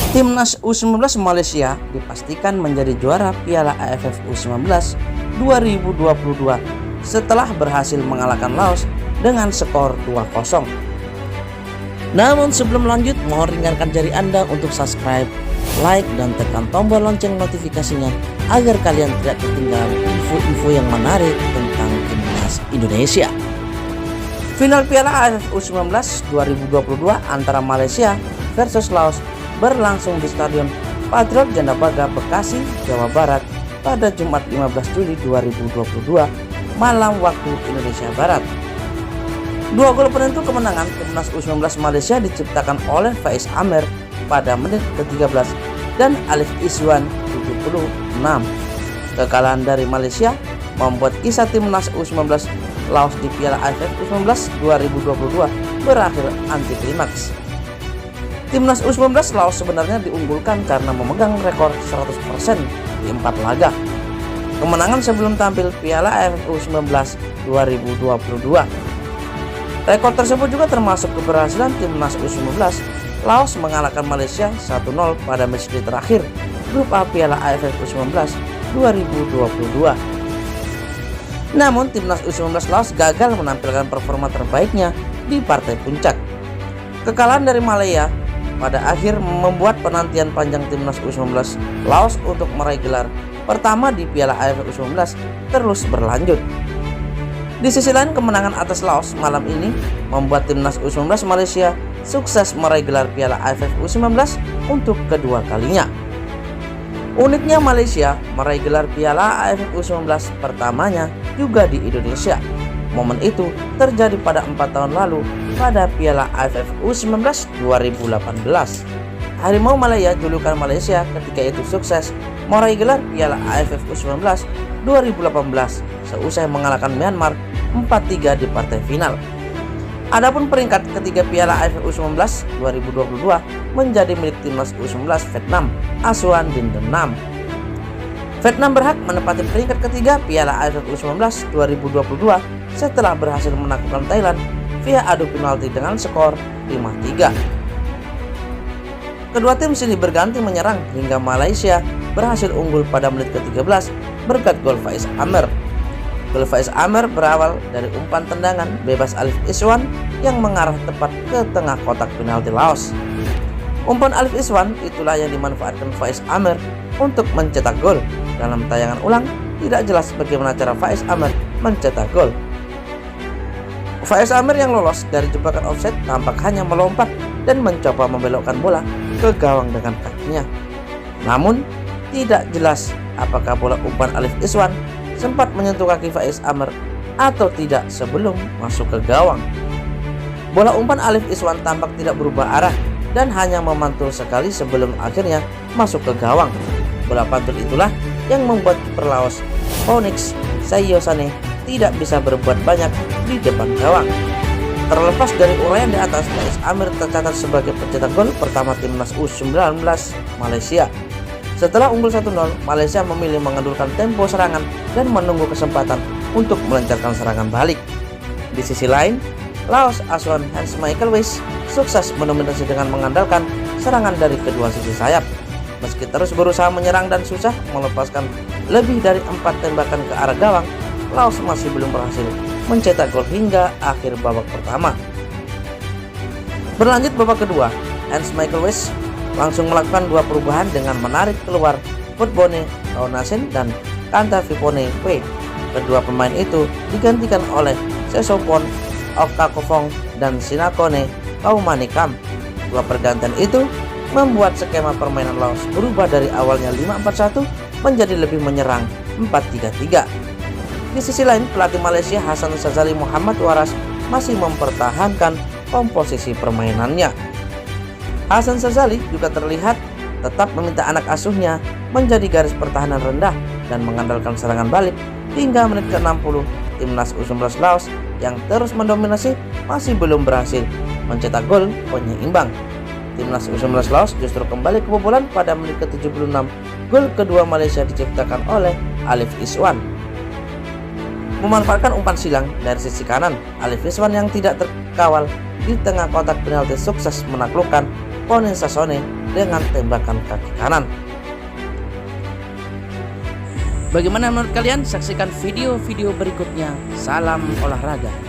Timnas U19 Malaysia dipastikan menjadi juara Piala AFF U19 2022 setelah berhasil mengalahkan Laos dengan skor 2-0. Namun sebelum lanjut, mohon ringankan jari Anda untuk subscribe, like, dan tekan tombol lonceng notifikasinya agar kalian tidak ketinggalan info-info yang menarik tentang Timnas Indonesia. Final Piala AFF U19 2022 antara Malaysia versus Laos berlangsung di Stadion Patriot Jandabaga, Bekasi, Jawa Barat pada Jumat 15 Juli 2022 malam waktu Indonesia Barat. Dua gol penentu kemenangan Timnas U19 Malaysia diciptakan oleh Faiz Amer pada menit ke-13 dan Alif Iswan 76. Kekalahan dari Malaysia membuat kisah Timnas U19 Laos di Piala AFF U19 2022 berakhir anti klimaks. Timnas U19 Laos sebenarnya diunggulkan karena memegang rekor 100% di 4 laga kemenangan sebelum tampil Piala AFF U19 2022. Rekor tersebut juga termasuk keberhasilan Timnas U19 Laos mengalahkan Malaysia 1-0 pada match terakhir grup A Piala AFF U19 2022. Namun Timnas U19 Laos gagal menampilkan performa terbaiknya di partai puncak. Kekalahan dari Malaya pada akhir membuat penantian panjang Timnas U19 Laos untuk meraih gelar pertama di Piala AFF U19 terus berlanjut. Di sisi lain, kemenangan atas Laos malam ini membuat Timnas U19 Malaysia sukses meraih gelar Piala AFF U19 untuk kedua kalinya. Uniknya, Malaysia meraih gelar Piala AFF U19 pertamanya juga di Indonesia. Momen itu terjadi pada 4 tahun lalu pada Piala AFF U19 2018. Harimau Malaya, julukan Malaysia ketika itu, sukses meraih gelar Piala AFF U19 2018 seusai mengalahkan Myanmar 4-3 di partai final. Adapun peringkat ketiga Piala AFF U19 2022 menjadi milik Timnas U19 Vietnam asuhan Din Denam. Vietnam berhak menempati peringkat ketiga Piala AFF U19 2022 setelah berhasil menaklukkan Thailand via adu penalti dengan skor 5-3. Kedua tim silih berganti menyerang hingga Malaysia berhasil unggul pada menit ke-13 berkat gol Faiz Amer. Gol Faiz Amer berawal dari umpan tendangan bebas Alif Iswan yang mengarah tepat ke tengah kotak penalti Laos. Umpan Alif Iswan itulah yang dimanfaatkan Faiz Amer untuk mencetak gol. Dalam tayangan ulang tidak jelas bagaimana cara Faiz Amer mencetak gol. Faiz Amer yang lolos dari jebakan offside tampak hanya melompat dan mencoba membelokkan bola ke gawang dengan kakinya. Namun tidak jelas apakah bola umpan Alif Iswan sempat menyentuh kaki Faiz Amer atau tidak sebelum masuk ke gawang. Bola umpan Alif Iswan tampak tidak berubah arah dan hanya memantul sekali sebelum akhirnya masuk ke gawang. Bola pantul itulah yang membuat kiper Laos Phoenix Sayosane tidak bisa berbuat banyak di depan gawang. Terlepas dari uraian di atas, Faiz Amer tercatat sebagai pencetak gol pertama Timnas U19 Malaysia. Setelah unggul 1-0, Malaysia memilih mengendurkan tempo serangan dan menunggu kesempatan untuk melancarkan serangan balik. Di sisi lain, Laos asuhan Hans Michael Weiss sukses mendominasi dengan mengandalkan serangan dari kedua sisi sayap. Meski terus berusaha menyerang dan susah melepaskan lebih dari 4 tembakan ke arah gawang, Laos masih belum berhasil mencetak gol hingga akhir babak pertama. Berlanjut babak kedua, Hans Michael Weiss langsung melakukan dua perubahan dengan menarik keluar Futbone Kaunasen dan Kanta Vipone P. Kedua pemain itu digantikan oleh Sesopon Okakofong dan Sinakone Kaumanikam. Dua pergantian itu membuat skema permainan Laos berubah dari awalnya 5-4-1 menjadi lebih menyerang 4-3-3. Di sisi lain, pelatih Malaysia Hassan Shazali Mohamad Waras masih mempertahankan komposisi permainannya. Hassan Shazali juga terlihat tetap meminta anak asuhnya menjadi garis pertahanan rendah dan mengandalkan serangan balik hingga menit ke-60. Timnas U19 Laos yang terus mendominasi masih belum berhasil mencetak gol penyeimbang. Timnas U19 Laos justru kembali kebobolan pada menit ke-76. Gol kedua Malaysia diciptakan oleh Alif Iswan. Memanfaatkan umpan silang dari sisi kanan, Alif Iswan yang tidak terkawal di tengah kotak penalti sukses menaklukkan Pone Sassone dengan tembakan kaki kanan. Bagaimana menurut kalian? Saksikan video-video berikutnya. Salam olahraga.